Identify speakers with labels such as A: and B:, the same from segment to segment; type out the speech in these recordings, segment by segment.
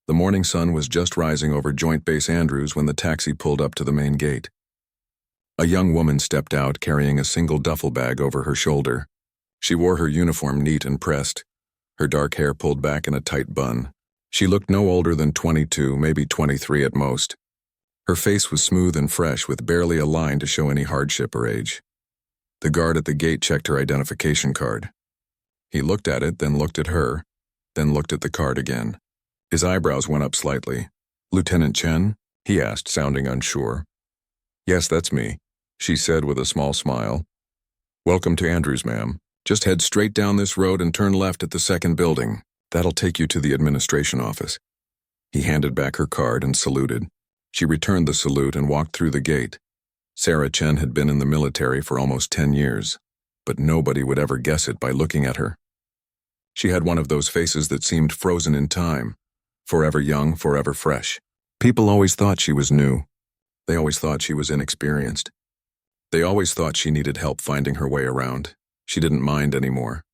A: The morning sun was just rising over Joint Base Andrews when the taxi pulled up to the main gate. A young woman stepped out carrying a single duffel bag over her shoulder. She wore her uniform neat and pressed, her dark hair pulled back in a tight bun. She looked no older than 22, maybe 23 at most. Her face was smooth and fresh with barely a line to show any hardship or age. The guard at the gate checked her identification card. He looked at it, then looked at her, then looked at the card again. His eyebrows went up slightly. "Lieutenant Chen?" he asked, sounding unsure. "Yes, that's me," she said with a small smile. "Welcome to Andrews, ma'am. Just head straight down this road and turn left at the second building. That'll take you to the administration office." He handed back her card and saluted. She returned the salute and walked through the gate. Sarah Chen had been in the military for almost 10 years, but nobody would ever guess it by looking at her. She had one of those faces that seemed frozen in time, forever young, forever fresh. People always thought she was new. They always thought she was inexperienced. They always thought she needed help finding her way around. She didn't mind anymore.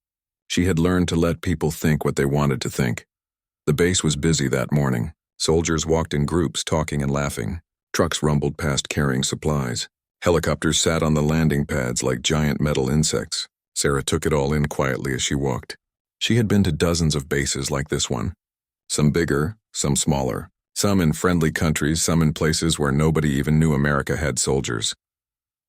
A: She had learned to let people think what they wanted to think. The base was busy that morning. Soldiers walked in groups, talking and laughing. Trucks rumbled past carrying supplies. Helicopters sat on the landing pads like giant metal insects. Sarah took it all in quietly as she walked. She had been to dozens of bases like this one. Some bigger, some smaller. Some in friendly countries, some in places where nobody even knew America had soldiers.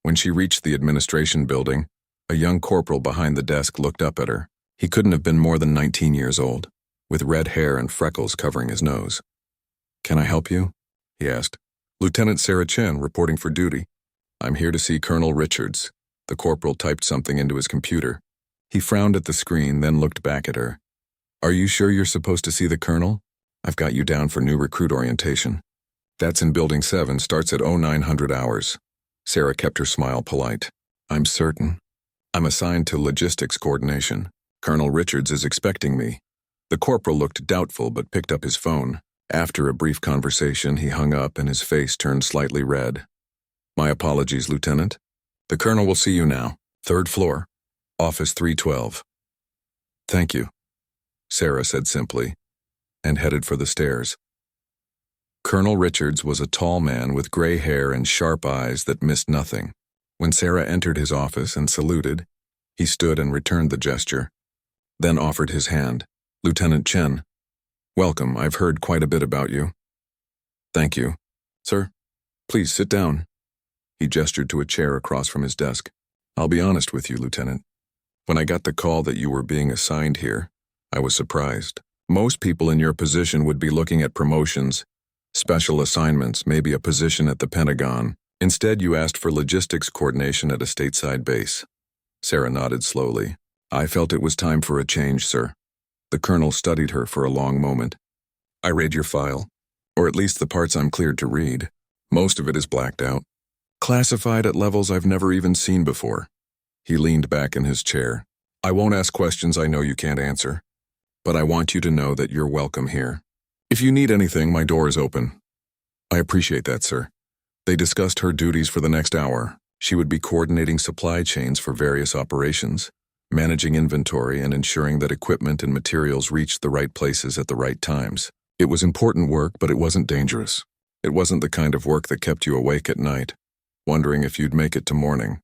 A: When she reached the administration building, a young corporal behind the desk looked up at her. He couldn't have been more than 19 years old, with red hair and freckles covering his nose. "Can I help you?" he asked. "Lieutenant Sarah Chen, reporting for duty. I'm here to see Colonel Richards." The corporal typed something into his computer. He frowned at the screen, then looked back at her. "Are you sure you're supposed to see the colonel? I've got you down for new recruit orientation. That's in Building 7, starts at 0900 hours. Sarah kept her smile polite. "I'm certain. I'm assigned to logistics coordination. Colonel Richards is expecting me." The corporal looked doubtful but picked up his phone. After a brief conversation, he hung up and his face turned slightly red. "My apologies, Lieutenant. The colonel will see you now. 3rd floor. Office 312. "Thank you," Sarah said simply, and headed for the stairs. Colonel Richards was a tall man with gray hair and sharp eyes that missed nothing. When Sarah entered his office and saluted, he stood and returned the gesture, then offered his hand. "Lieutenant Chen, welcome. I've heard quite a bit about you." "Thank you. Sir, please sit down." He gestured to a chair across from his desk. "I'll be honest with you, Lieutenant. When I got the call that you were being assigned here, I was surprised. Most people in your position would be looking at promotions, special assignments, maybe a position at the Pentagon. Instead, you asked for logistics coordination at a stateside base." Sarah nodded slowly. "I felt it was time for a change, sir." The colonel studied her for a long moment. "I read your file, or at least the parts I'm cleared to read. Most of it is blacked out. Classified at levels I've never even seen before." He leaned back in his chair. "I won't ask questions I know you can't answer, but I want you to know that you're welcome here. If you need anything, my door is open." "I appreciate that, sir." They discussed her duties for the next hour. She would be coordinating supply chains for various operations, managing inventory and ensuring that equipment and materials reached the right places at the right times. It was important work, but it wasn't dangerous. It wasn't the kind of work that kept you awake at night, wondering if you'd make it to morning.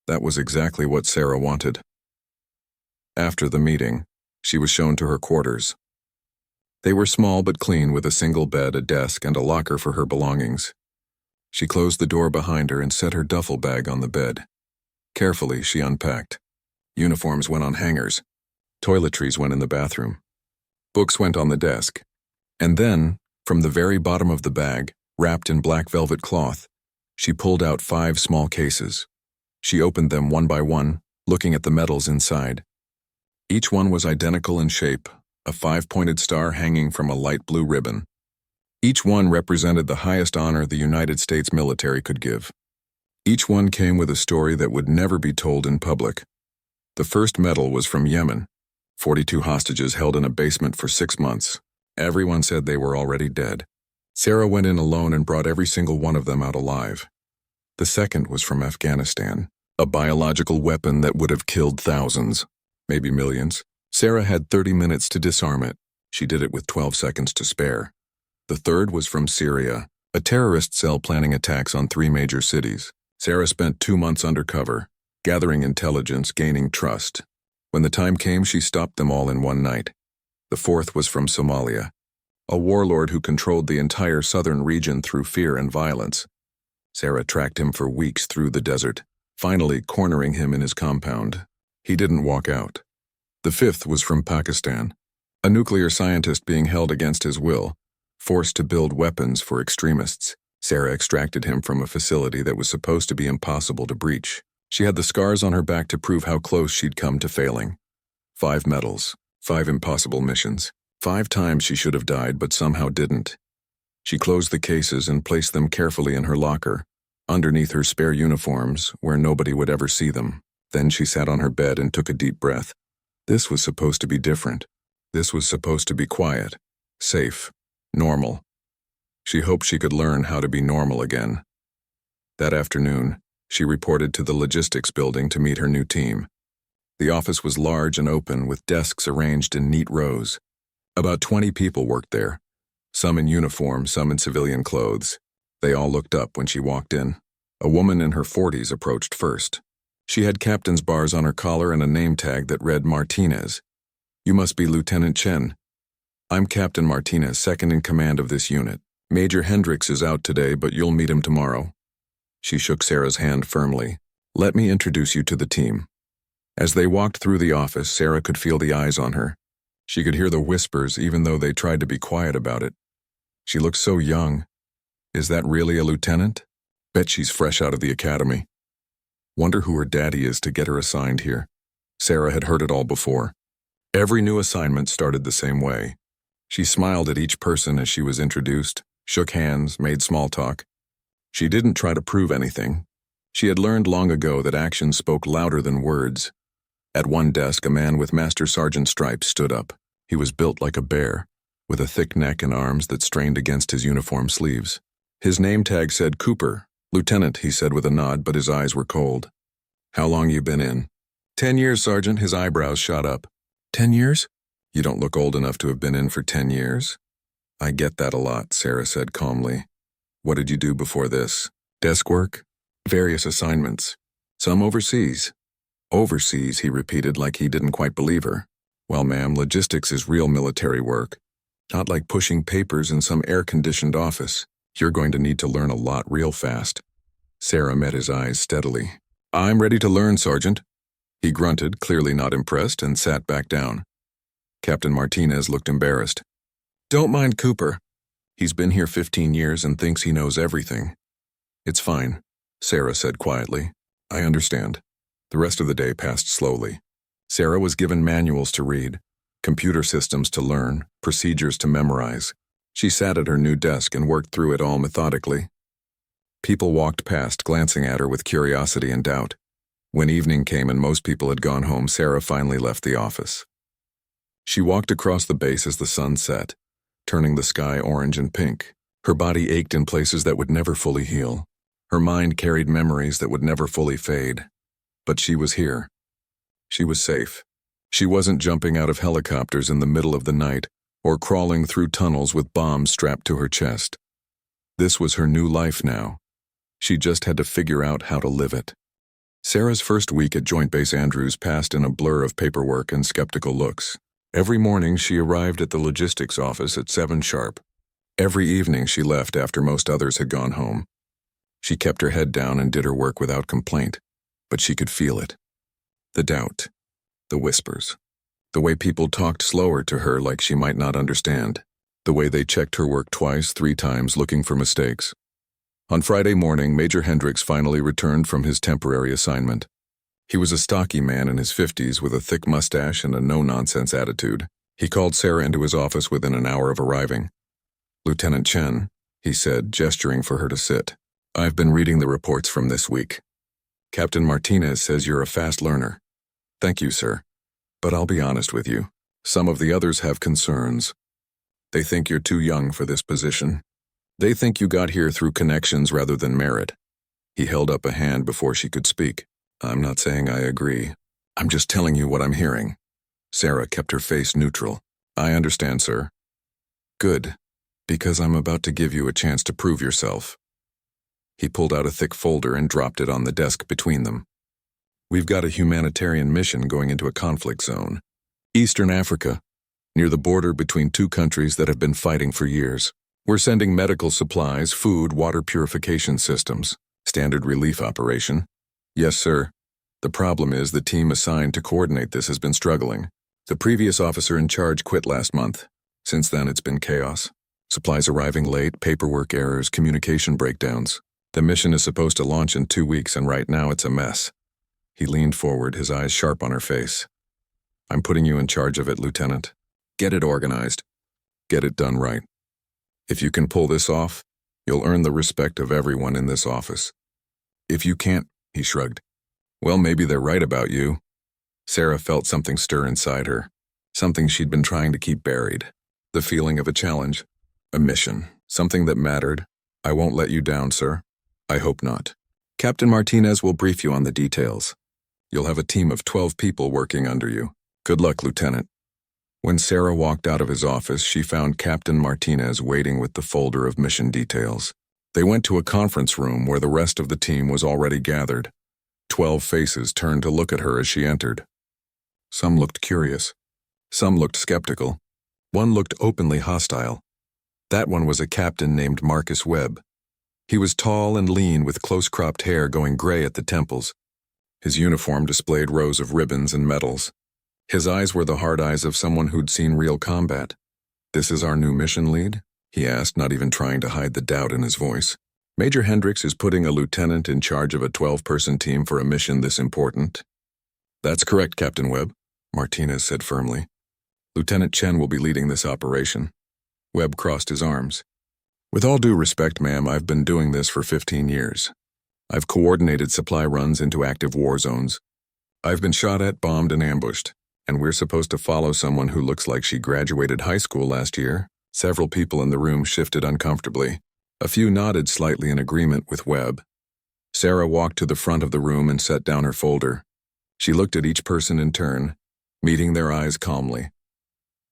A: That was exactly what Sarah wanted. After the meeting, she was shown to her quarters. They were small but clean, with a single bed, a desk, and a locker for her belongings. She closed the door behind her and set her duffel bag on the bed. Carefully, she unpacked. Uniforms went on hangers. Toiletries went in the bathroom. Books went on the desk. And then, from the very bottom of the bag, wrapped in black velvet cloth, she pulled out 5 small cases. She opened them one by one, looking at the medals inside. Each one was identical in shape, a 5-pointed star hanging from a light blue ribbon. Each one represented the highest honor the United States military could give. Each one came with a story that would never be told in public. The first medal was from Yemen. 42 hostages held in a basement for 6 months. Everyone said they were already dead. Sarah went in alone and brought every single one of them out alive. The second was from Afghanistan, a biological weapon that would have killed thousands, maybe millions. Sarah had 30 minutes to disarm it. She did it with 12 seconds to spare. The third was from Syria, a terrorist cell planning attacks on 3 major cities. Sarah spent 2 months undercover, gathering intelligence, gaining trust. When the time came, she stopped them all in one night. The fourth was from Somalia, a warlord who controlled the entire southern region through fear and violence. Sarah tracked him for weeks through the desert, finally cornering him in his compound. He didn't walk out. The fifth was from Pakistan, a nuclear scientist being held against his will, forced to build weapons for extremists. Sarah extracted him from a facility that was supposed to be impossible to breach. She had the scars on her back to prove how close she'd come to failing. 5 medals, 5 impossible missions. 5 times she should have died but somehow didn't. She closed the cases and placed them carefully in her locker, underneath her spare uniforms where nobody would ever see them. Then she sat on her bed and took a deep breath. This was supposed to be different. This was supposed to be quiet, safe, normal. She hoped she could learn how to be normal again. That afternoon, she reported to the logistics building to meet her new team. The office was large and open with desks arranged in neat rows. About 20 people worked there, some in uniform, some in civilian clothes. They all looked up when she walked in. A woman in her 40s approached first. She had captain's bars on her collar and a name tag that read Martinez. "You must be Lieutenant Chen." "I'm Captain Martinez, second in command of this unit. Major Hendricks is out today, but you'll meet him tomorrow." She shook Sarah's hand firmly. "Let me introduce you to the team." As they walked through the office, Sarah could feel the eyes on her. She could hear the whispers even though they tried to be quiet about it. She looked so young. Is that really a lieutenant? Bet she's fresh out of the academy. Wonder who her daddy is to get her assigned here. Sarah had heard it all before. Every new assignment started the same way. She smiled at each person as she was introduced, shook hands, made small talk. She didn't try to prove anything. She had learned long ago that actions spoke louder than words. At one desk, a man with Master Sergeant stripes stood up. He was built like a bear, with a thick neck and arms that strained against his uniform sleeves. His name tag said Cooper. "Lieutenant," he said with a nod, but his eyes were cold. "How long you been in?" 10 years, Sergeant." His eyebrows shot up. 10 years? You don't look old enough to have been in for 10 years. "I get that a lot," Sarah said calmly. "What did you do before this?" "Desk work. Various assignments. Some overseas." "Overseas," he repeated like he didn't quite believe her. "Well, ma'am, logistics is real military work. Not like pushing papers in some air-conditioned office. You're going to need to learn a lot real fast." Sarah met his eyes steadily. "I'm ready to learn, Sergeant." He grunted, clearly not impressed, and sat back down. Captain Martinez looked embarrassed. "Don't mind Cooper. He's been here 15 years and thinks he knows everything." "It's fine," Sarah said quietly. "I understand." The rest of the day passed slowly. Sarah was given manuals to read, computer systems to learn, procedures to memorize. She sat at her new desk and worked through it all methodically. People walked past, glancing at her with curiosity and doubt. When evening came and most people had gone home, Sarah finally left the office. She walked across the base as the sun set, turning the sky orange and pink. Her body ached in places that would never fully heal. Her mind carried memories that would never fully fade. But she was here. She was safe. She wasn't jumping out of helicopters in the middle of the night or crawling through tunnels with bombs strapped to her chest. This was her new life now. She just had to figure out how to live it. Sarah's first week at Joint Base Andrews passed in a blur of paperwork and skeptical looks. Every morning she arrived at the logistics office at 7 sharp. Every evening she left after most others had gone home. She kept her head down and did her work without complaint, but she could feel it. The doubt, the whispers, the way people talked slower to her like she might not understand, the way they checked her work twice, 3 times looking for mistakes. On Friday morning, Major Hendricks finally returned from his temporary assignment. He was a stocky man in his 50s with a thick mustache and a no-nonsense attitude. He called Sarah into his office within an hour of arriving. "Lieutenant Chen," he said, gesturing for her to sit. "I've been reading the reports from this week. Captain Martinez says you're a fast learner." "Thank you, sir. But I'll be honest with you. Some of the others have concerns. They think you're too young for this position. They think you got here through connections rather than merit." He held up a hand before she could speak. "I'm not saying I agree. I'm just telling you what I'm hearing." Sarah kept her face neutral. I understand, sir. Good, because I'm about to give you a chance to prove yourself. He pulled out a thick folder and dropped it on the desk between them. We've got a humanitarian mission going into a conflict zone. Eastern Africa, near the border between two countries that have been fighting for years. We're sending medical supplies, food, water purification systems. Standard relief operation. Yes, sir. The problem is the team assigned to coordinate this has been struggling. The previous officer in charge quit last month. Since then, it's been chaos. Supplies arriving late, paperwork errors, communication breakdowns. The mission is supposed to launch in 2 weeks, and right now it's a mess. He leaned forward, his eyes sharp on her face. I'm putting you in charge of it, Lieutenant. Get it organized. Get it done right. If you can pull this off, you'll earn the respect of everyone in this office. If you can't, he shrugged. Well, maybe they're right about you. Sarah felt something stir inside her, something she'd been trying to keep buried. The feeling of a challenge, a mission, something that mattered. I won't let you down, sir. I hope not. Captain Martinez will brief you on the details. You'll have a team of 12 people working under you. Good luck, Lieutenant. When Sarah walked out of his office, she found Captain Martinez waiting with the folder of mission details. They went to a conference room where the rest of the team was already gathered. 12 faces turned to look at her as she entered. Some looked curious. Some looked skeptical. One looked openly hostile. That one was a captain named Marcus Webb. He was tall and lean with close-cropped hair going gray at the temples. His uniform displayed rows of ribbons and medals. His eyes were the hard eyes of someone who'd seen real combat. This is our new mission lead? He asked, not even trying to hide the doubt in his voice. Major Hendricks is putting a lieutenant in charge of a 12-person team for a mission this important. That's correct, Captain Webb, Martinez said firmly. Lieutenant Chen will be leading this operation. Webb crossed his arms. With all due respect, ma'am, I've been doing this for 15 years. I've coordinated supply runs into active war zones. I've been shot at, bombed, and ambushed. And we're supposed to follow someone who looks like she graduated high school last year? Several people in the room shifted uncomfortably. A few nodded slightly in agreement with Webb. Sarah walked to the front of the room and set down her folder. She looked at each person in turn, meeting their eyes calmly.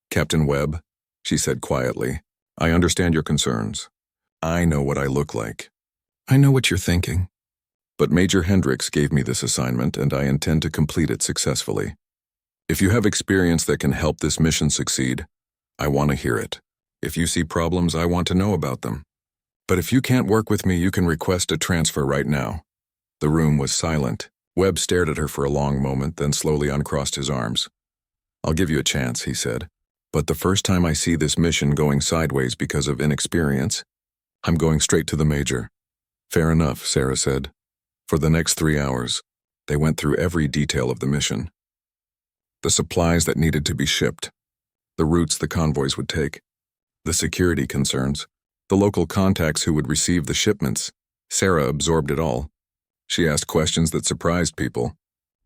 A: Captain Webb, she said quietly, I understand your concerns. I know what I look like. I know what you're thinking. But Major Hendricks gave me this assignment, and I intend to complete it successfully. If you have experience that can help this mission succeed, I want to hear it. If you see problems, I want to know about them. But if you can't work with me, you can request a transfer right now. The room was silent. Webb stared at her for a long moment, then slowly uncrossed his arms. I'll give you a chance, he said. But the first time I see this mission going sideways because of inexperience, I'm going straight to the Major. Fair enough, Sarah said. For the next 3 hours, they went through every detail of the mission. The supplies that needed to be shipped, the routes the convoys would take, the security concerns, the local contacts who would receive the shipments. Sarah absorbed it all. She asked questions that surprised people.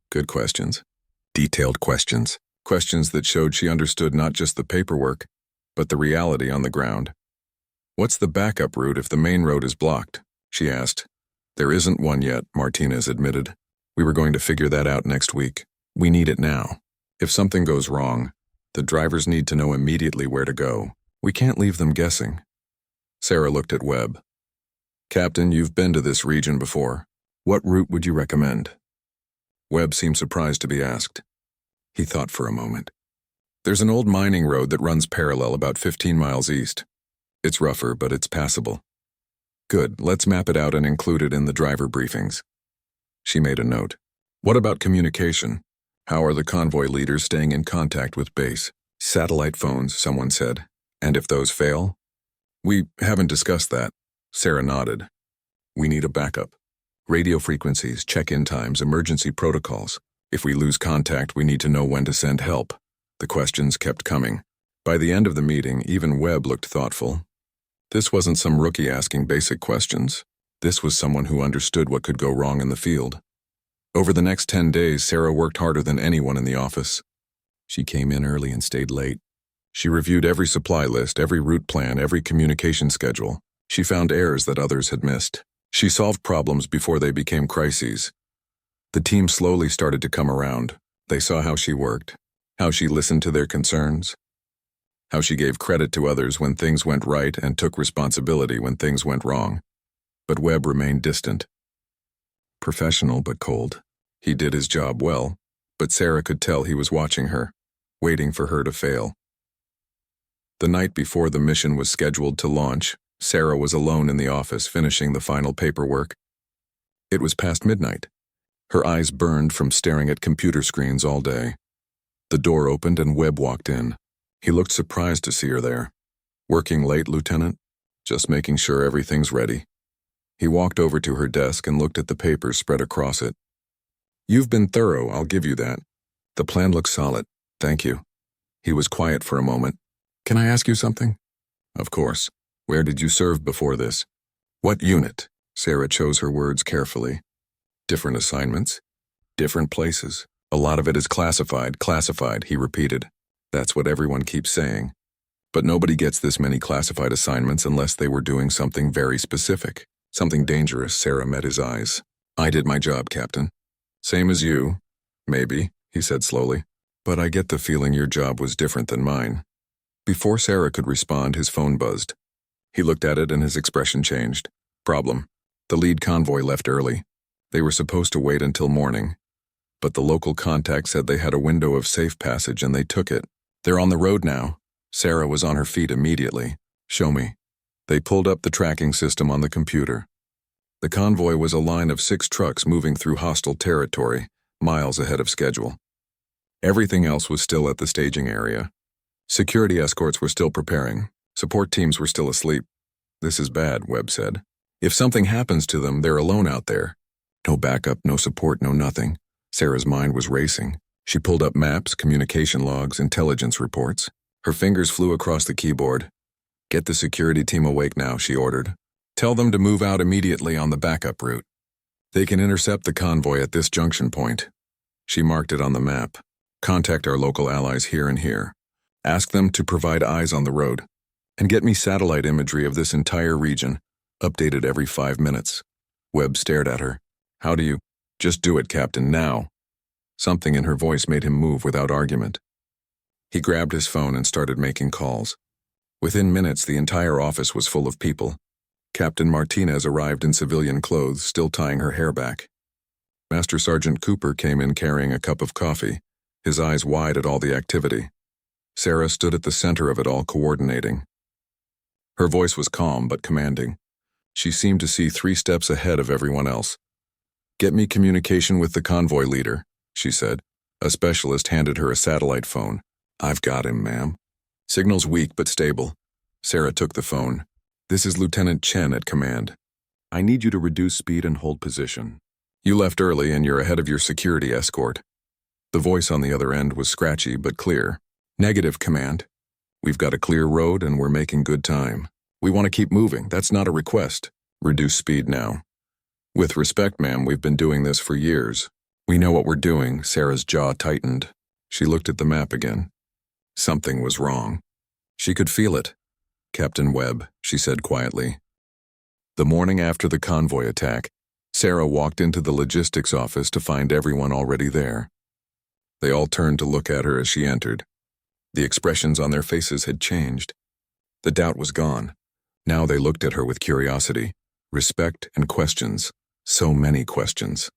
A: Good questions. Detailed questions. Questions that showed she understood not just the paperwork, but the reality on the ground. What's the backup route if the main road is blocked? She asked. There isn't one yet, Martinez admitted. We were going to figure that out next week. We need it now. If something goes wrong, the drivers need to know immediately where to go. We can't leave them guessing. Sarah looked at Webb. Captain, you've been to this region before. What route would you recommend? Webb seemed surprised to be asked. He thought for a moment. There's an old mining road that runs parallel about 15 miles east. It's rougher, but it's passable. Good, let's map it out and include it in the driver briefings. She made a note. What about communication? How are the convoy leaders staying in contact with base? Satellite phones, someone said. And if those fail? We haven't discussed that. Sarah nodded. We need a backup. Radio frequencies, check-in times, emergency protocols. If we lose contact, we need to know when to send help. The questions kept coming. By the end of the meeting, even Webb looked thoughtful. This wasn't some rookie asking basic questions. This was someone who understood what could go wrong in the field. Over the next 10 days, Sarah worked harder than anyone in the office. She came in early and stayed late. She reviewed every supply list, every route plan, every communication schedule. She found errors that others had missed. She solved problems before they became crises. The team slowly started to come around. They saw how she worked, how she listened to their concerns. how she gave credit to others when things went right and took responsibility when things went wrong. But Webb remained distant. Professional but cold. He did his job well, but Sarah could tell he was watching her, waiting for her to fail. The night before the mission was scheduled to launch, Sarah was alone in the office finishing the final paperwork. It was past midnight. Her eyes burned from staring at computer screens all day. The door opened and Webb walked in. He looked surprised to see her there. "Working late, Lieutenant? Just making sure everything's ready." He walked over to her desk and looked at the papers spread across it. "You've been thorough, I'll give you that. The plan looks solid, thank you." He was quiet for a moment. "Can I ask you something?" "Of course. Where did you serve before this?" "What unit?" Sarah chose her words carefully. "Different assignments? Different places. A lot of it is classified, he repeated. That's what everyone keeps saying. But nobody gets this many classified assignments unless they were doing something very specific. Something dangerous." Sarah met his eyes. "I did my job, Captain." "Same as you. Maybe," he said slowly. "But I get the feeling your job was different than mine." Before Sarah could respond, his phone buzzed. He looked at it and his expression changed. "Problem. The lead convoy left early. They were supposed to wait until morning. But the local contact said they had a window of safe passage and they took it. They're on the road now." Sarah was on her feet immediately. "Show me." They pulled up the tracking system on the computer. The convoy was a line of 6 trucks moving through hostile territory, miles ahead of schedule. Everything else was still at the staging area. Security escorts were still preparing. Support teams were still asleep. "This is bad," Webb said. "If something happens to them, they're alone out there. No backup, no support, no nothing." Sarah's mind was racing. She pulled up maps, communication logs, intelligence reports. Her fingers flew across the keyboard. "Get the security team awake now," she ordered. "Tell them to move out immediately on the backup route. They can intercept the convoy at this junction point." She marked it on the map. "Contact our local allies here and here. Ask them to provide eyes on the road. And get me satellite imagery of this entire region, updated every 5 minutes." Webb stared at her. "How do you—" "Just do it, Captain, now." Something in her voice made him move without argument. He grabbed his phone and started making calls. Within minutes, the entire office was full of people. Captain Martinez arrived in civilian clothes, still tying her hair back. Master Sergeant Cooper came in carrying a cup of coffee, his eyes wide at all the activity. Sarah stood at the center of it all, coordinating. Her voice was calm but commanding. She seemed to see 3 steps ahead of everyone else. "Get me communication with the convoy leader," she said. A specialist handed her a satellite phone. "I've got him, ma'am." "Signal's weak but stable." Sarah took the phone. "This is Lieutenant Chen at command. I need you to reduce speed and hold position. You left early and you're ahead of your security escort." The voice on the other end was scratchy but clear. "Negative, command. We've got a clear road and we're making good time. We want to keep moving, that's not a request. Reduce speed now." "With respect, ma'am, we've been doing this for years. We know what we're doing." Sarah's jaw tightened. She looked at the map again. Something was wrong. She could feel it. "Captain Webb," she said quietly. The morning after the convoy attack, Sarah walked into the logistics office to find everyone already there. They all turned to look at her as she entered. The expressions on their faces had changed. The doubt was gone. Now they looked at her with curiosity, respect, and questions. So many questions.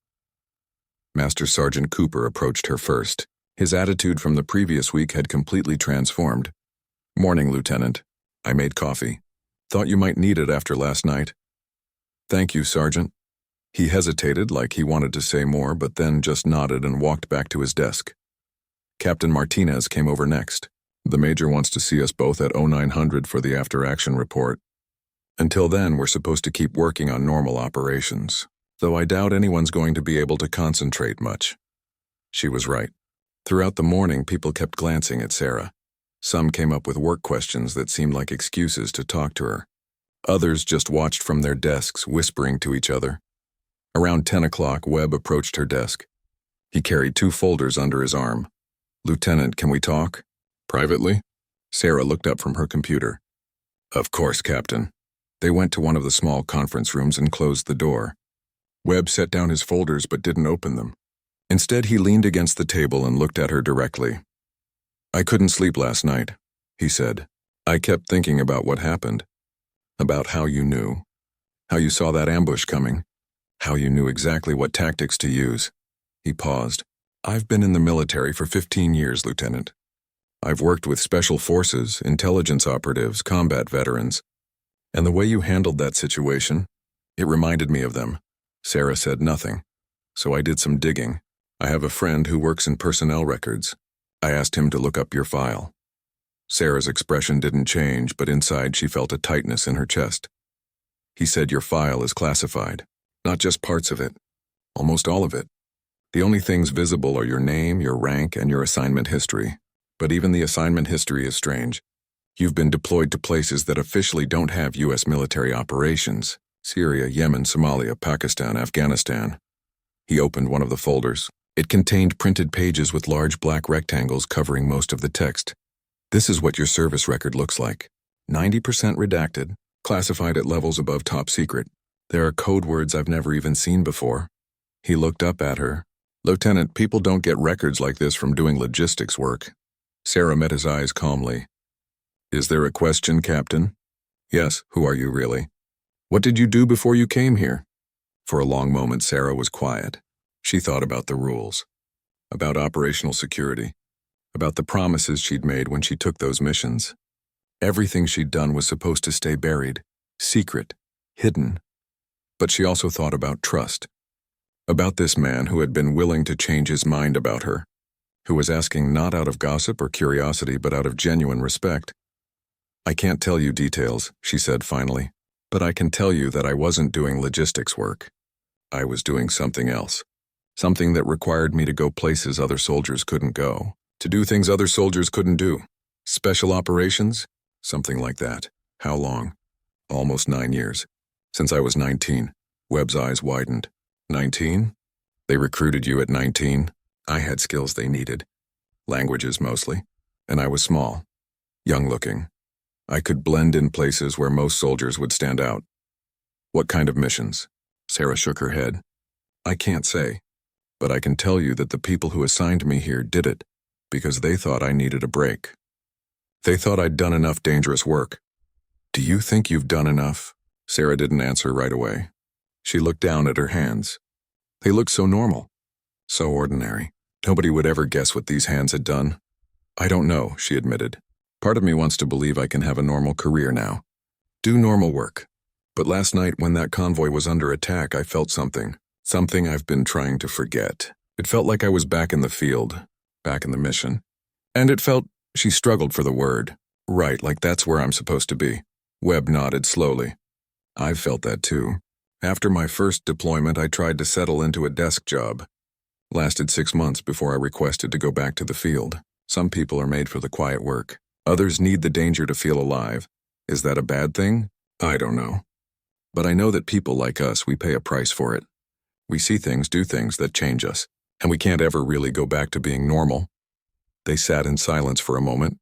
A: Master Sergeant Cooper approached her first. His attitude from the previous week had completely transformed. "Morning, Lieutenant. I made coffee. Thought you might need it after last night." "Thank you, Sergeant." He hesitated like he wanted to say more, but then just nodded and walked back to his desk. Captain Martinez came over next. "The Major wants to see us both at 0900 for the after-action report. Until then, we're supposed to keep working on normal operations, though I doubt anyone's going to be able to concentrate much." She was right. Throughout the morning, people kept glancing at Sarah. Some came up with work questions that seemed like excuses to talk to her. Others just watched from their desks, whispering to each other. Around 10 o'clock, Webb approached her desk. He carried 2 folders under his arm. "Lieutenant, can we talk?" "Privately?" Sarah looked up from her computer. "Of course, Captain." They went to one of the small conference rooms and closed the door. Webb set down his folders but didn't open them. Instead, he leaned against the table and looked at her directly. "I couldn't sleep last night. he said. I kept thinking about what happened, about how you knew, how you saw that ambush coming, how you knew exactly what tactics to use. He paused. I've been in the military for 15 years, Lieutenant. I've worked with special forces, intelligence operatives, combat veterans. And the way you handled that situation, it reminded me of them. Sarah said nothing, so I did some digging. I have a friend who works in personnel records. I asked him to look up your file. Sarah's expression didn't change, but inside she felt a tightness in her chest. He said your file is classified, not just parts of it, almost all of it. The only things visible are your name, your rank, and your assignment history. But even the assignment history is strange. You've been deployed to places that officially don't have U.S. military operations: Syria, Yemen, Somalia, Pakistan, Afghanistan. He opened one of the folders. It contained printed pages with large black rectangles covering most of the text. This is what your service record looks like. 90% redacted, classified at levels above top secret. There are code words I've never even seen before. He looked up at her. Lieutenant, people don't get records like this from doing logistics work. Sarah met his eyes calmly. Is there a question, Captain? Yes, who are you really? What did you do before you came here? For a long moment, Sarah was quiet. She thought about the rules, about operational security, about the promises she'd made when she took those missions. Everything she'd done was supposed to stay buried, secret, hidden. But she also thought about trust, about this man who had been willing to change his mind about her, who was asking not out of gossip or curiosity but out of genuine respect. I can't tell you details, she said finally, but I can tell you that I wasn't doing logistics work. I was doing something else, something that required me to go places other soldiers couldn't go, to do things other soldiers couldn't do. Special operations? Something like that. How long? Almost 9 years. Since I was 19. Webb's eyes widened. 19? They recruited you at 19? I had skills they needed. Languages mostly. And I was small. Young-looking. I could blend in places where most soldiers would stand out. What kind of missions? Sarah shook her head. I can't say. But I can tell you that the people who assigned me here did it because they thought I needed a break. They thought I'd done enough dangerous work. Do you think you've done enough? Sarah didn't answer right away. She looked down at her hands. They looked so normal, so ordinary. Nobody would ever guess what these hands had done. I don't know, she admitted. Part of me wants to believe I can have a normal career now. Do normal work. But last night when that convoy was under attack, I felt something I've been trying to forget. It felt like I was back in the field, back in the mission. And it felt, she struggled for the word, right, like that's where I'm supposed to be. Webb nodded slowly. I've felt that too. After my first deployment, I tried to settle into a desk job. Lasted 6 months before I requested to go back to the field. Some people are made for the quiet work. Others need the danger to feel alive. Is that a bad thing? I don't know. But I know that people like us, we pay a price for it. We see things, do things that change us, and we can't ever really go back to being normal. They sat in silence for a moment.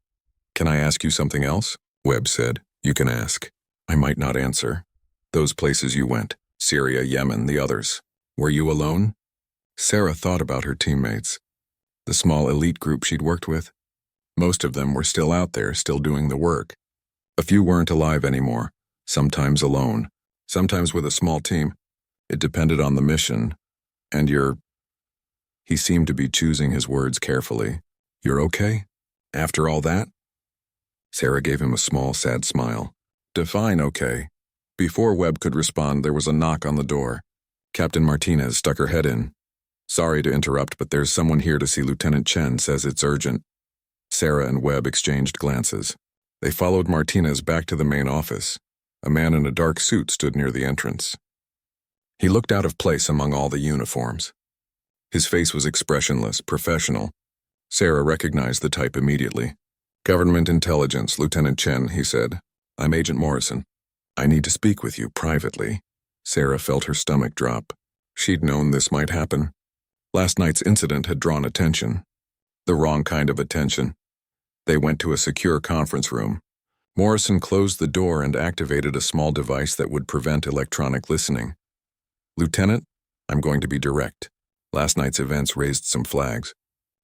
A: Can I ask you something else? Webb said. You can ask. I might not answer. Those places you went, Syria, Yemen, the others. Were you alone? Sarah thought about her teammates, the small elite group she'd worked with. Most of them were still out there, still doing the work. A few weren't alive anymore, sometimes alone, sometimes with a small team. It depended on the mission. And he seemed to be choosing his words carefully. You're okay? After all that? Sarah gave him a small, sad smile. Define okay. Before Webb could respond, there was a knock on the door. Captain Martinez stuck her head in. Sorry to interrupt, but there's someone here to see Lieutenant Chen, says it's urgent. Sarah and Webb exchanged glances. They followed Martinez back to the main office. A man in a dark suit stood near the entrance. He looked out of place among all the uniforms. His face was expressionless, professional. Sarah recognized the type immediately. Government Intelligence, Lieutenant Chen, he said. I'm Agent Morrison. I need to speak with you privately. Sarah felt her stomach drop. She'd known this might happen. Last night's incident had drawn attention. The wrong kind of attention. They went to a secure conference room. Morrison closed the door and activated a small device that would prevent electronic listening. Lieutenant, I'm going to be direct. Last night's events raised some flags.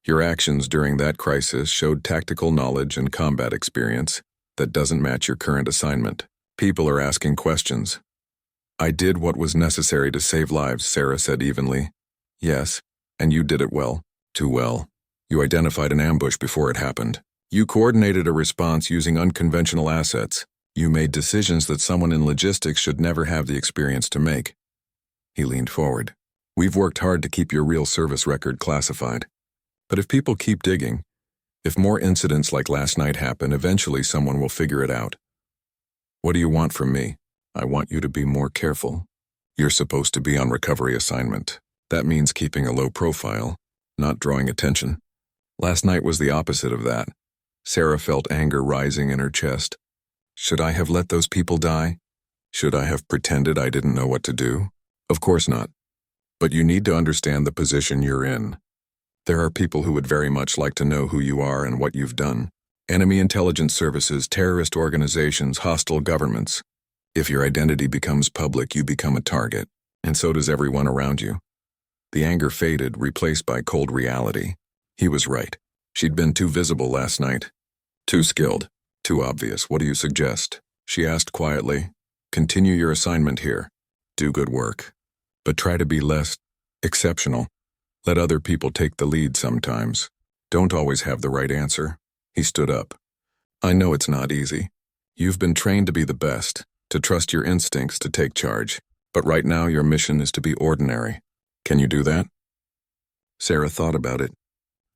A: Your actions during that crisis showed tactical knowledge and combat experience that doesn't match your current assignment. People are asking questions. I did what was necessary to save lives, Sarah said evenly. Yes, and you did it well. Too well. You identified an ambush before it happened. You coordinated a response using unconventional assets. You made decisions that someone in logistics should never have the experience to make. He leaned forward. We've worked hard to keep your real service record classified. But if people keep digging, if more incidents like last night happen, eventually someone will figure it out. What do you want from me? I want you to be more careful. You're supposed to be on recovery assignment. That means keeping a low profile, not drawing attention. Last night was the opposite of that. Sarah felt anger rising in her chest. Should I have let those people die? Should I have pretended I didn't know what to do? Of course not. But you need to understand the position you're in. There are people who would very much like to know who you are and what you've done. Enemy intelligence services, terrorist organizations, hostile governments. If your identity becomes public, you become a target, and so does everyone around you. The anger faded, replaced by cold reality. He was right. She'd been too visible last night. Too skilled. Too obvious. What do you suggest? She asked quietly. Continue your assignment here. Do good work. But try to be less exceptional. Let other people take the lead sometimes. Don't always have the right answer. He stood up. I know it's not easy. You've been trained to be the best, to trust your instincts, to take charge. But right now your mission is to be ordinary. Can you do that? Sarah thought about it.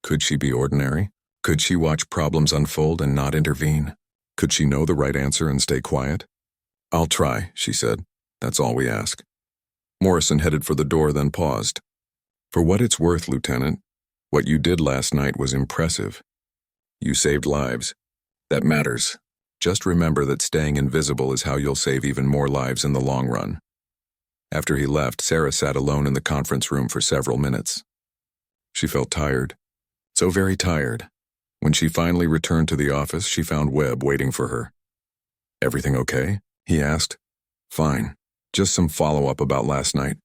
A: Could she be ordinary? Could she watch problems unfold and not intervene? Could she know the right answer and stay quiet? I'll try, she said. That's all we ask. Morrison headed for the door, then paused. For what it's worth, Lieutenant, what you did last night was impressive. You saved lives. That matters. Just remember that staying invisible is how you'll save even more lives in the long run. After he left, Sarah sat alone in the conference room for several minutes. She felt tired. So very tired. When she finally returned to the office, she found Webb waiting for her. Everything okay? He asked. Fine. Just some follow-up about last night.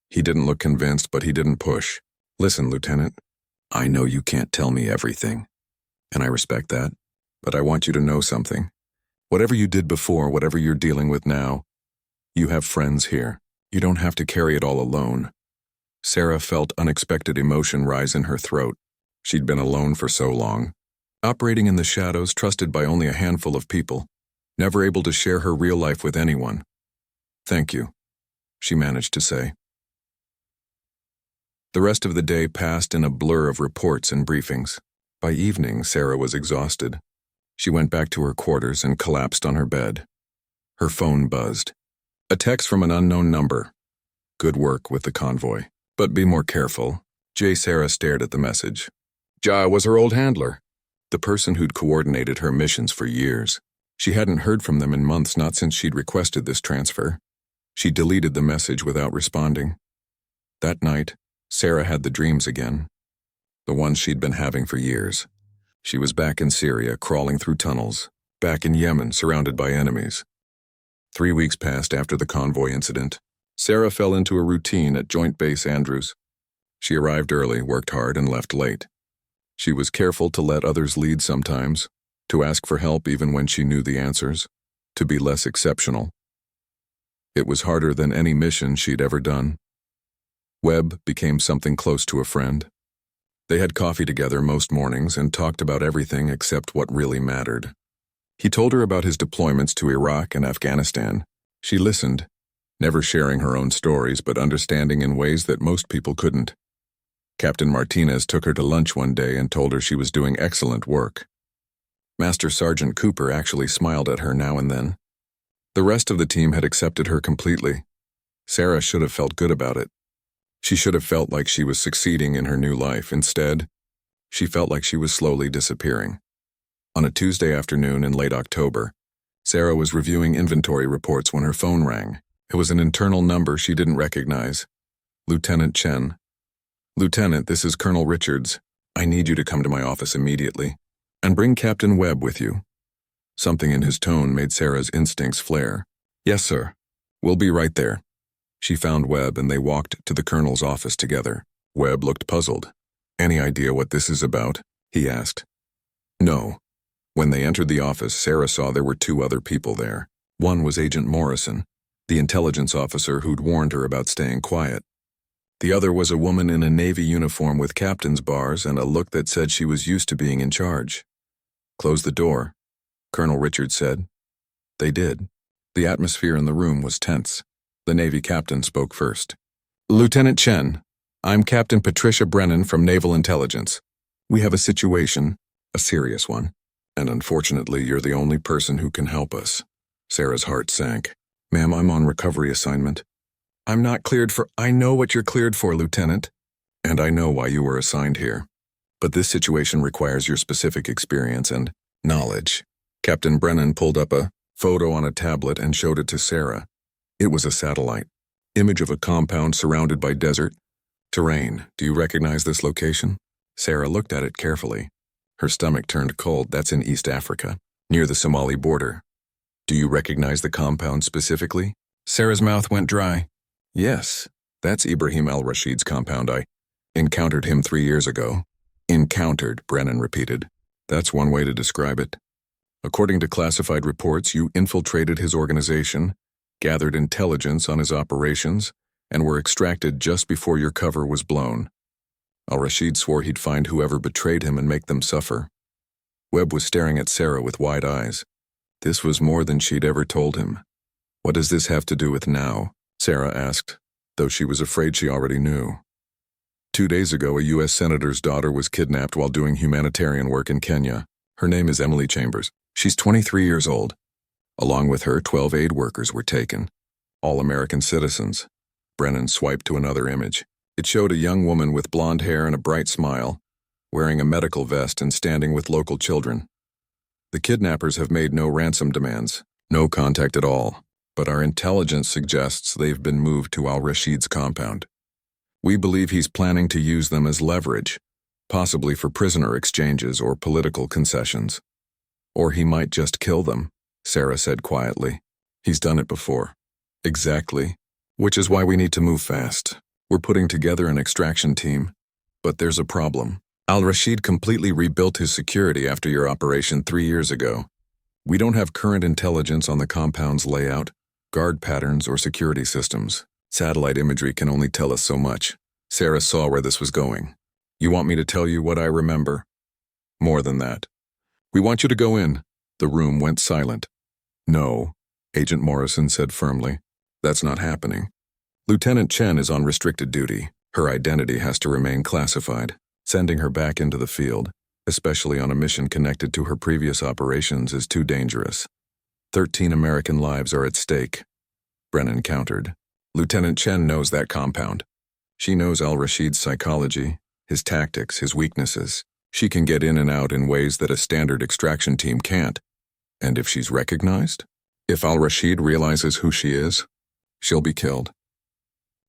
A: He didn't look convinced, but he didn't push. Listen, Lieutenant, I know you can't tell me everything, and I respect that, but I want you to know something. Whatever you did before, whatever you're dealing with now, you have friends here. You don't have to carry it all alone. Sarah felt unexpected emotion rise in her throat. She'd been alone for so long, operating in the shadows, trusted by only a handful of people, never able to share her real life with anyone. Thank you, she managed to say. The rest of the day passed in a blur of reports and briefings. By evening, Sarah was exhausted. She went back to her quarters and collapsed on her bed. Her phone buzzed. A text from an unknown number. Good work with the convoy. But be more careful. Sarah stared at the message. Ja was her old handler, the person who'd coordinated her missions for years. She hadn't heard from them in months, not since she'd requested this transfer. She deleted the message without responding. That night, Sarah had the dreams again, the ones she'd been having for years. She was back in Syria, crawling through tunnels, back in Yemen, surrounded by enemies. 3 weeks passed after the convoy incident. Sarah fell into a routine at Joint Base Andrews. She arrived early, worked hard, and left late. She was careful to let others lead sometimes, to ask for help even when she knew the answers, to be less exceptional. It was harder than any mission she'd ever done. Webb became something close to a friend. They had coffee together most mornings and talked about everything except what really mattered. He told her about his deployments to Iraq and Afghanistan. She listened, never sharing her own stories but understanding in ways that most people couldn't. Captain Martinez took her to lunch one day and told her she was doing excellent work. Master Sergeant Cooper actually smiled at her now and then. The rest of the team had accepted her completely. Sarah should have felt good about it. She should have felt like she was succeeding in her new life. Instead, she felt like she was slowly disappearing. On a Tuesday afternoon in late October, Sarah was reviewing inventory reports when her phone rang. It was an internal number she didn't recognize. Lieutenant Chen. Lieutenant, this is Colonel Richards. I need you to come to my office immediately. And bring Captain Webb with you. Something in his tone made Sarah's instincts flare. Yes, sir. We'll be right there. She found Webb and they walked to the colonel's office together. Webb looked puzzled. Any idea what this is about? He asked. No. When they entered the office, Sarah saw there were two other people there. One was Agent Morrison, the intelligence officer who'd warned her about staying quiet. The other was a woman in a Navy uniform with captain's bars and a look that said she was used to being in charge. Close the door, Colonel Richards said. They did. The atmosphere in the room was tense. The Navy captain spoke first. Lieutenant Chen, I'm Captain Patricia Brennan from Naval Intelligence. We have a situation, a serious one, and unfortunately you're the only person who can help us. Sarah's heart sank. Ma'am, I'm on recovery assignment. I'm not cleared for— I know what you're cleared for, Lieutenant. And I know why you were assigned here. But this situation requires your specific experience and knowledge. Captain Brennan pulled up a photo on a tablet and showed it to Sarah. It was a satellite. Image of a compound surrounded by desert. Terrain. Do you recognize this location? Sarah looked at it carefully. Her stomach turned cold. That's in East Africa, near the Somali border. Do you recognize the compound specifically? Sarah's mouth went dry. Yes, that's Ibrahim al-Rashid's compound. I encountered him 3 years ago. Encountered, Brennan repeated. That's one way to describe it. According to classified reports, you infiltrated his organization, gathered intelligence on his operations, and were extracted just before your cover was blown. Al-Rashid swore he'd find whoever betrayed him and make them suffer. Webb was staring at Sarah with wide eyes. This was more than she'd ever told him. What does this have to do with now? Sarah asked, though she was afraid she already knew. 2 days ago, a U.S. senator's daughter was kidnapped while doing humanitarian work in Kenya. Her name is Emily Chambers. She's 23 years old. Along with her, 12 aid workers were taken. All American citizens. Brennan swiped to another image. It showed a young woman with blonde hair and a bright smile, wearing a medical vest and standing with local children. The kidnappers have made no ransom demands, no contact at all, but our intelligence suggests they've been moved to al-Rashid's compound. We believe he's planning to use them as leverage, possibly for prisoner exchanges or political concessions. Or he might just kill them, Sarah said quietly. He's done it before. Exactly. Which is why we need to move fast. We're putting together an extraction team. But there's a problem. Al-Rashid completely rebuilt his security after your operation 3 years ago. We don't have current intelligence on the compound's layout, guard patterns, or security systems. Satellite imagery can only tell us so much. Sarah saw where this was going. You want me to tell you what I remember? More than that. We want you to go in. The room went silent. No, Agent Morrison said firmly. That's not happening. Lieutenant Chen is on restricted duty. Her identity has to remain classified. Sending her back into the field, especially on a mission connected to her previous operations, is too dangerous. 13 American lives are at stake. Brennan countered. Lieutenant Chen knows that compound. She knows al-Rashid's psychology, his tactics, his weaknesses. She can get in and out in ways that a standard extraction team can't. And if she's recognized? If al-Rashid realizes who she is, she'll be killed.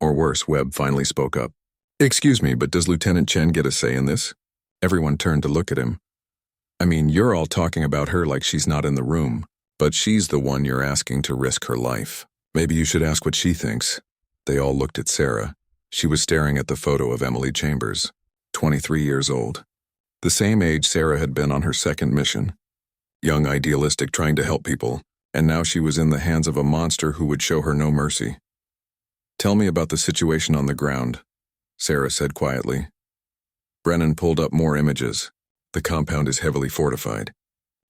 A: Or worse, Webb finally spoke up. Excuse me, but does Lieutenant Chen get a say in this? Everyone turned to look at him. I mean, you're all talking about her like she's not in the room, but she's the one you're asking to risk her life. Maybe you should ask what she thinks. They all looked at Sarah. She was staring at the photo of Emily Chambers, 23 years old. The same age Sarah had been on her second mission. Young, idealistic, trying to help people, and now she was in the hands of a monster who would show her no mercy. Tell me about the situation on the ground, Sarah said quietly. Brennan pulled up more images. The compound is heavily fortified.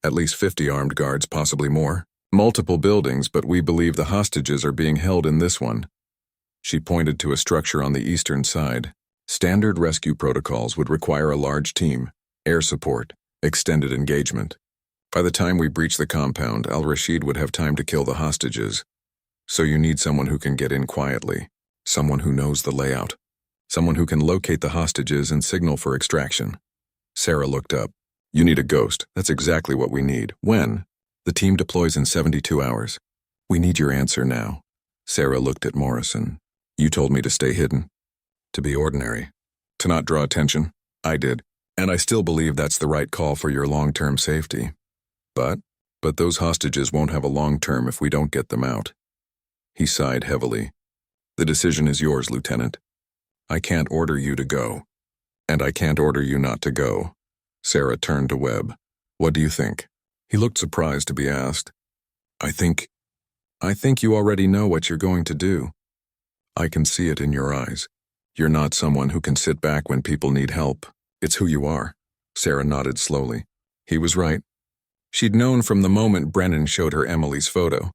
A: At least 50 armed guards, possibly more. Multiple buildings, but we believe the hostages are being held in this one. She pointed to a structure on the eastern side. Standard rescue protocols would require a large team, air support, extended engagement. By the time we breach the compound, al-Rashid would have time to kill the hostages. So you need someone who can get in quietly, someone who knows the layout, someone who can locate the hostages and signal for extraction. Sarah looked up. You need a ghost. That's exactly what we need. When? The team deploys in 72 hours. We need your answer now. Sarah looked at Morrison. You told me to stay hidden. To be ordinary. To not draw attention. I did. And I still believe that's the right call for your long-term safety. But those hostages won't have a long term if we don't get them out. He sighed heavily. The decision is yours, Lieutenant. I can't order you to go. And I can't order you not to go. Sarah turned to Webb. What do you think? He looked surprised to be asked. I think you already know what you're going to do. I can see it in your eyes. You're not someone who can sit back when people need help. It's who you are. Sarah nodded slowly. He was right. She'd known from the moment Brennan showed her Emily's photo.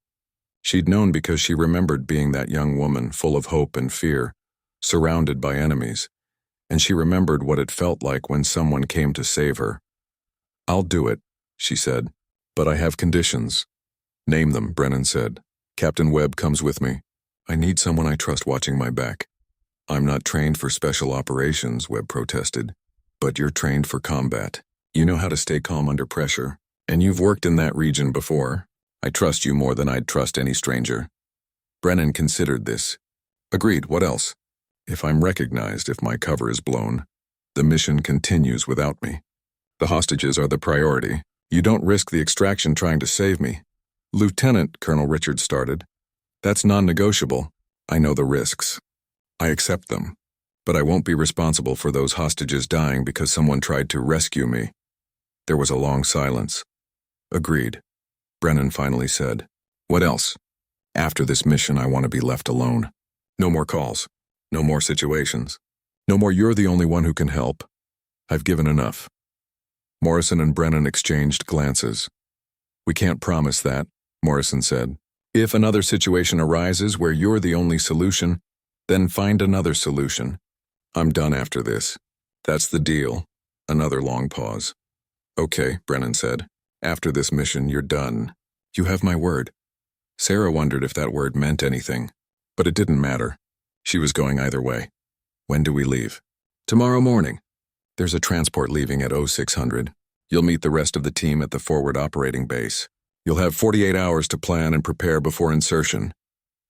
A: She'd known because she remembered being that young woman full of hope and fear, surrounded by enemies, and she remembered what it felt like when someone came to save her. I'll do it, she said, but I have conditions. Name them, Brennan said. Captain Webb comes with me. I need someone I trust watching my back. I'm not trained for special operations, Webb protested, but you're trained for combat. You know how to stay calm under pressure, and you've worked in that region before. I trust you more than I'd trust any stranger. Brennan considered this. Agreed, what else? If I'm recognized, if my cover is blown, the mission continues without me. The hostages are the priority. You don't risk the extraction trying to save me. Lieutenant, Colonel Richards started. That's non-negotiable. I know the risks. I accept them. But I won't be responsible for those hostages dying because someone tried to rescue me. There was a long silence. Agreed, Brennan finally said. What else? After this mission, I want to be left alone. No more calls. No more situations. No more you're the only one who can help. I've given enough. Morrison and Brennan exchanged glances. We can't promise that, Morrison said. If another situation arises where you're the only solution, then find another solution. I'm done after this. That's the deal. Another long pause. Okay, Brennan said. After this mission, you're done. You have my word. Sarah wondered if that word meant anything, but it didn't matter. She was going either way. When do we leave? Tomorrow morning. There's a transport leaving at 0600. You'll meet the rest of the team at the forward operating base. You'll have 48 hours to plan and prepare before insertion.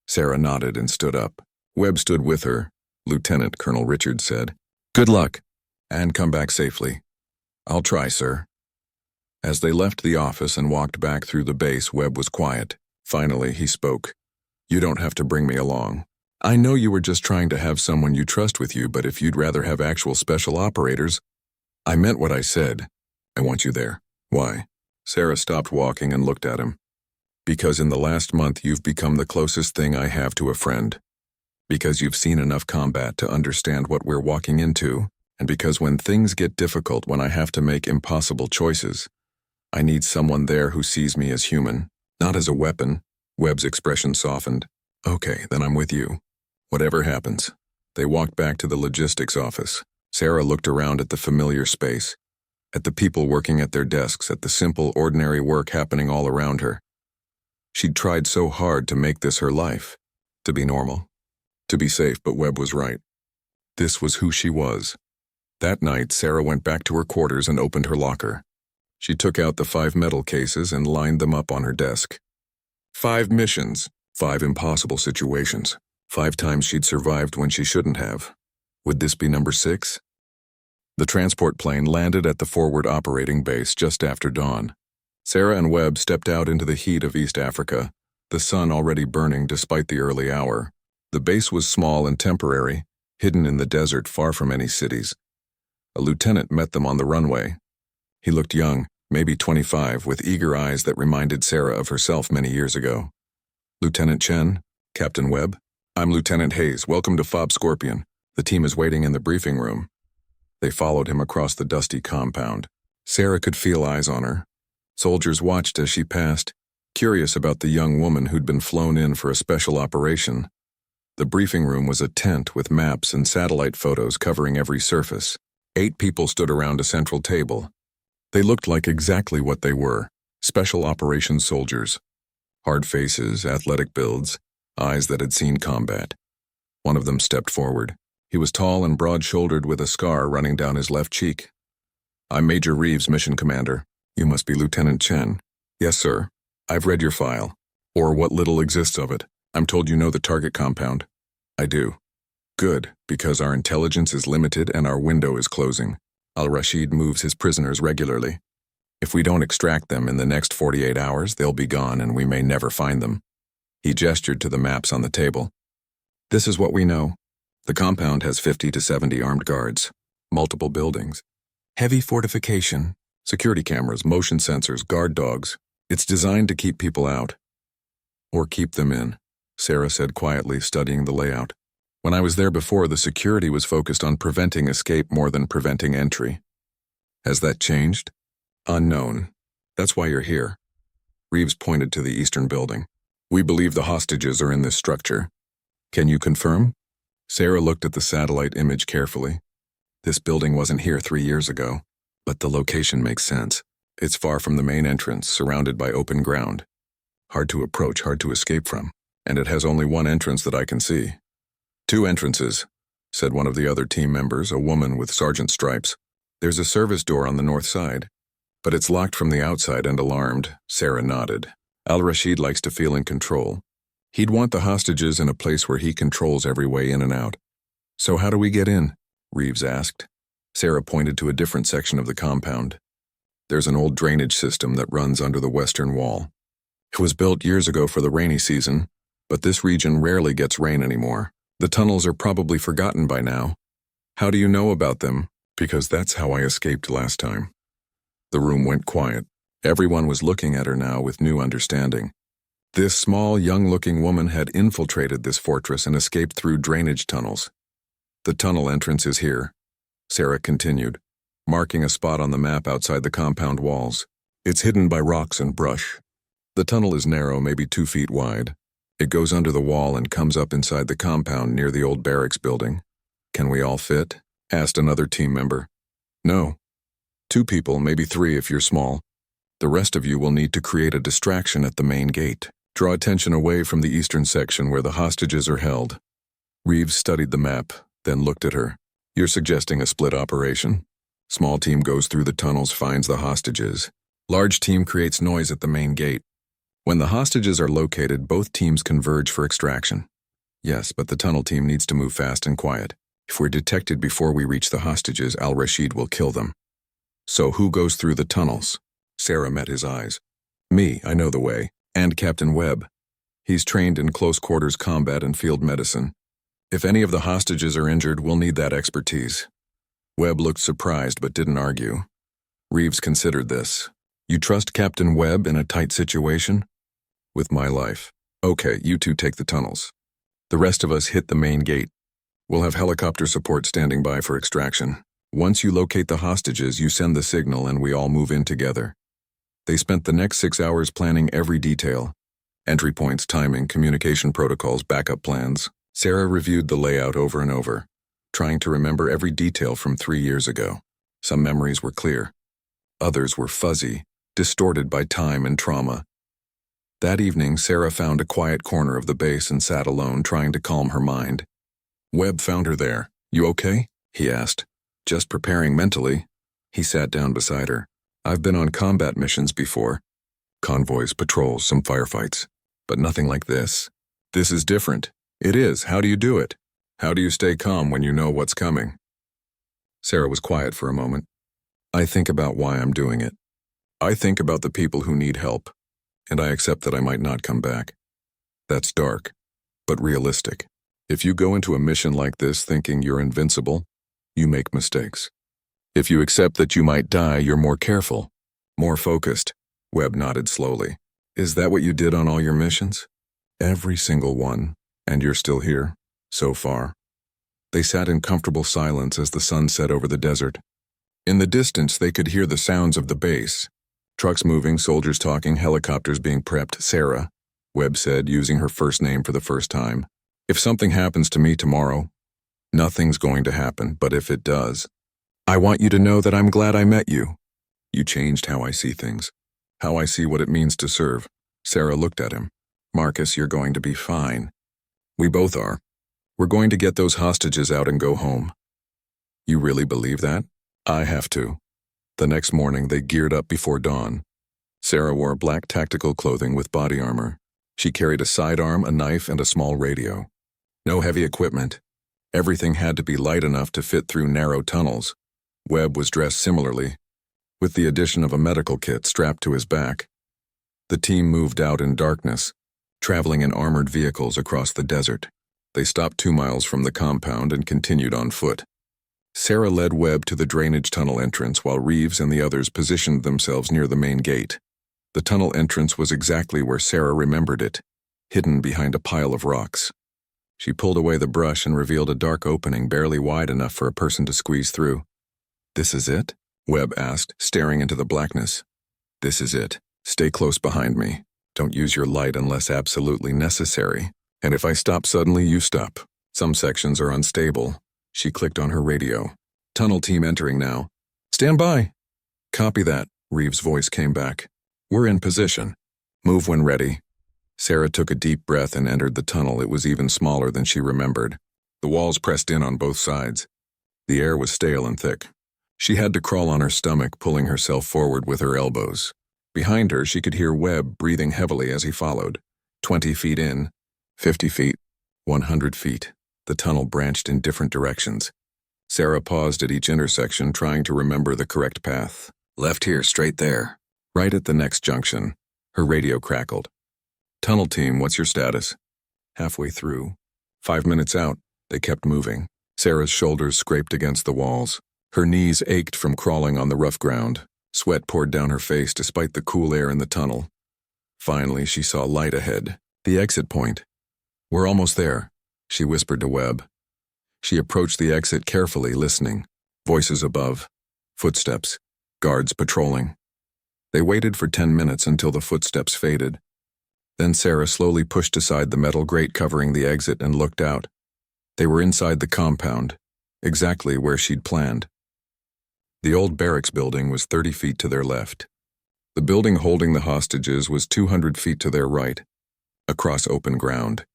A: Sarah nodded and stood up. Webb stood with her. Lieutenant Colonel Richards said, Good luck, and come back safely. I'll try, sir. As they left the office and walked back through the base, Webb was quiet. Finally, he spoke. You don't have to bring me along. I know you were just trying to have someone you trust with you, but if you'd rather have actual special operators, I meant what I said. I want you there. Why? Sarah stopped walking and looked at him. Because in the last month you've become the closest thing I have to a friend. Because you've seen enough combat to understand what we're walking into, and because when things get difficult, when I have to make impossible choices, I need someone there who sees me as human, not as a weapon. Webb's expression softened. Okay, then I'm with you. Whatever happens. They walked back to the logistics office. Sarah looked around at the familiar space, at the people working at their desks, at the simple, ordinary work happening all around her. She'd tried so hard to make this her life, to be normal, to be safe, but Webb was right. This was who she was. That night, Sarah went back to her quarters and opened her locker. She took out the 5 metal cases and lined them up on her desk. 5 missions, 5 impossible situations, 5 times she'd survived when she shouldn't have. Would this be number 6? The transport plane landed at the forward operating base just after dawn. Sarah and Webb stepped out into the heat of East Africa, the sun already burning despite the early hour. The base was small and temporary, hidden in the desert far from any cities. A lieutenant met them on the runway. He looked young, maybe 25, with eager eyes that reminded Sarah of herself many years ago. Lieutenant Chen, Captain Webb, I'm Lieutenant Hayes. Welcome to FOB Scorpion. The team is waiting in the briefing room. They followed him across the dusty compound. Sarah could feel eyes on her. Soldiers watched as she passed, curious about the young woman who'd been flown in for a special operation. The briefing room was a tent with maps and satellite photos covering every surface. 8 people stood around a central table. They looked like exactly what they were, special operations soldiers. Hard faces, athletic builds, eyes that had seen combat. One of them stepped forward. He was tall and broad-shouldered with a scar running down his left cheek. I'm Major Reeves, Mission Commander. You must be Lieutenant Chen. Yes, sir. I've read your file, or what little exists of it. I'm told you know the target compound. I do. Good, because our intelligence is limited and our window is closing. Al-Rashid moves his prisoners regularly. If we don't extract them in the next 48 hours, they'll be gone and we may never find them. He gestured to the maps on the table. This is what we know. The compound has 50 to 70 armed guards. multiple buildings, heavy fortification, security cameras, motion sensors, guard dogs. It's designed to keep people out. Or keep them in, Sarah said quietly, studying the layout. When I was there before, the security was focused on preventing escape more than preventing entry. Has that changed? Unknown. That's why you're here. Reeves pointed to the eastern building. We believe the hostages are in this structure. Can you confirm? Sarah looked at the satellite image carefully. This building wasn't here 3 years ago, but the location makes sense. It's far from the main entrance, surrounded by open ground. Hard to approach, hard to escape from, and it has only one entrance that I can see. 2 entrances, said one of the other team members, a woman with sergeant stripes. There's a service door on the north side, but it's locked from the outside and alarmed. Sarah nodded. Al-Rashid likes to feel in control. He'd want the hostages in a place where he controls every way in and out. So how do we get in? Reeves asked. Sarah pointed to a different section of the compound. There's an old drainage system that runs under the western wall. It was built years ago for the rainy season, but this region rarely gets rain anymore. The tunnels are probably forgotten by now. How do you know about them? Because that's how I escaped last time. The room went quiet. Everyone was looking at her now with new understanding. This small, young-looking woman had infiltrated this fortress and escaped through drainage tunnels. The tunnel entrance is here, Sarah continued, marking a spot on the map outside the compound walls. It's hidden by rocks and brush. The tunnel is narrow, maybe 2 feet wide. It goes under the wall and comes up inside the compound near the old barracks building. Can we all fit? Asked another team member. No. 2 people, maybe 3 if you're small. The rest of you will need to create a distraction at the main gate. Draw attention away from the eastern section where the hostages are held. Reeves studied the map, then looked at her. You're suggesting a split operation? Small team goes through the tunnels, finds the hostages. Large team creates noise at the main gate. When the hostages are located, both teams converge for extraction. Yes, but the tunnel team needs to move fast and quiet. If we're detected before we reach the hostages, Al-Rashid will kill them. So who goes through the tunnels? Sarah met his eyes. Me, I know the way. And Captain Webb. He's trained in close quarters combat and field medicine. If any of the hostages are injured, we'll need that expertise. Webb looked surprised but didn't argue. Reeves considered this. You trust Captain Webb in a tight situation? With my life. Okay, you 2 take the tunnels. The rest of us hit the main gate. We'll have helicopter support standing by for extraction. Once you locate the hostages, you send the signal and we all move in together. They spent the next 6 hours planning every detail. Entry points, timing, communication protocols, backup plans. Sarah reviewed the layout over and over, trying to remember every detail from 3 years ago. Some memories were clear. Others were fuzzy, distorted by time and trauma. That evening, Sarah found a quiet corner of the base and sat alone, trying to calm her mind. Webb found her there. You okay? He asked. Just preparing mentally. He sat down beside her. I've been on combat missions before. Convoys, patrols, some firefights. But nothing like this. This is different. It is. How do you do it? How do you stay calm when you know what's coming? Sarah was quiet for a moment. I think about why I'm doing it. I think about the people who need help, and I accept that I might not come back. That's dark, but realistic. If you go into a mission like this thinking you're invincible, you make mistakes. If you accept that you might die, you're more careful, more focused. Webb nodded slowly. Is that what you did on all your missions? Every single one. And you're still here, so far. They sat in comfortable silence as the sun set over the desert. In the distance, they could hear the sounds of the base. Trucks moving, soldiers talking, helicopters being prepped. Sarah, Webb said, using her first name for the first time. If something happens to me tomorrow, nothing's going to happen, but if it does, I want you to know that I'm glad I met you. You changed how I see things, how I see what it means to serve. Sarah looked at him. Marcus, you're going to be fine. We both are. We're going to get those hostages out and go home. You really believe that? I have to. The next morning, they geared up before dawn. Sarah wore black tactical clothing with body armor. She carried a sidearm, a knife, and a small radio. No heavy equipment. Everything had to be light enough to fit through narrow tunnels. Webb was dressed similarly, with the addition of a medical kit strapped to his back. The team moved out in darkness, traveling in armored vehicles across the desert. They stopped 2 miles from the compound and continued on foot. Sarah led Webb to the drainage tunnel entrance while Reeves and the others positioned themselves near the main gate. The tunnel entrance was exactly where Sarah remembered it, hidden behind a pile of rocks. She pulled away the brush and revealed a dark opening barely wide enough for a person to squeeze through. "This is it?" Webb asked, staring into the blackness. "This is it. Stay close behind me. Don't use your light unless absolutely necessary. And if I stop suddenly, you stop. Some sections are unstable." She clicked on her radio. "Tunnel team entering now. Stand by." "Copy that," Reeves' voice came back. "We're in position. Move when ready." Sarah took a deep breath and entered the tunnel. It was even smaller than she remembered. The walls pressed in on both sides. The air was stale and thick. She had to crawl on her stomach, pulling herself forward with her elbows. Behind her, she could hear Webb breathing heavily as he followed. 20 feet in, 50 feet, 100 feet. The tunnel branched in different directions. Sarah paused at each intersection, trying to remember the correct path. "Left here, straight there." Right at the next junction, her radio crackled. "Tunnel team, what's your status?" "Halfway through." 5 minutes out. They kept moving. Sarah's shoulders scraped against the walls. Her knees ached from crawling on the rough ground. Sweat poured down her face despite the cool air in the tunnel. Finally, she saw light ahead. The exit point. "We're almost there," she whispered to Webb. She approached the exit carefully, listening. Voices above. Footsteps. Guards patrolling. They waited for 10 minutes until the footsteps faded. Then Sarah slowly pushed aside the metal grate covering the exit and looked out. They were inside the compound, exactly where she'd planned. The old barracks building was 30 feet to their left. The building holding the hostages was 200 feet to their right, across open ground.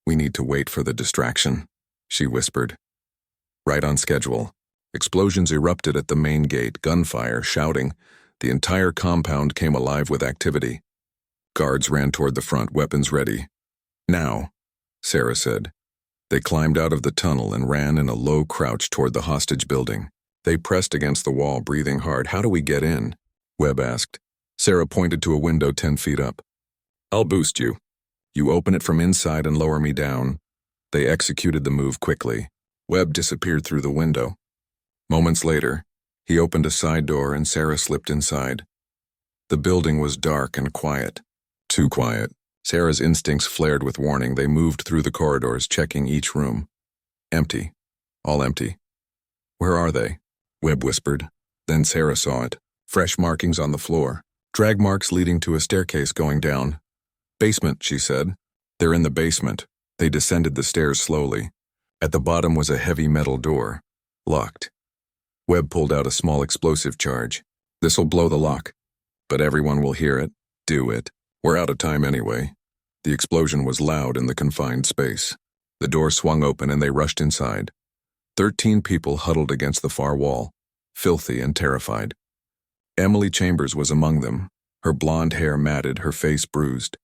A: "We need to wait for the distraction," she whispered. Right on schedule. Explosions erupted at the main gate, gunfire, shouting. The entire compound came alive with activity. Guards ran toward the front, weapons ready. "Now," Sarah said. They climbed out of the tunnel and ran in a low crouch toward the hostage building. They pressed against the wall, breathing hard. "How do we get in?" Webb asked. Sarah pointed to a window 10 feet up. "I'll boost you. You open it from inside and lower me down." They executed the move quickly. Webb disappeared through the window. Moments later, he opened a side door and Sarah slipped inside. The building was dark and quiet. Too quiet. Sarah's instincts flared with warning. They moved through the corridors, checking each room. Empty. All empty. "Where are they?" Webb whispered. Then Sarah saw it. Fresh markings on the floor. Drag marks leading to a staircase going down. "Basement," she said. "They're in the basement." They descended the stairs slowly. At the bottom was a heavy metal door. Locked. Webb pulled out a small explosive charge. "This'll blow the lock. But everyone will hear it. Do it. We're out of time anyway." The explosion was loud in the confined space. The door swung open and they rushed inside. 13 people huddled against the far wall, filthy and terrified. Emily Chambers was among them, her blonde hair matted, her face bruised.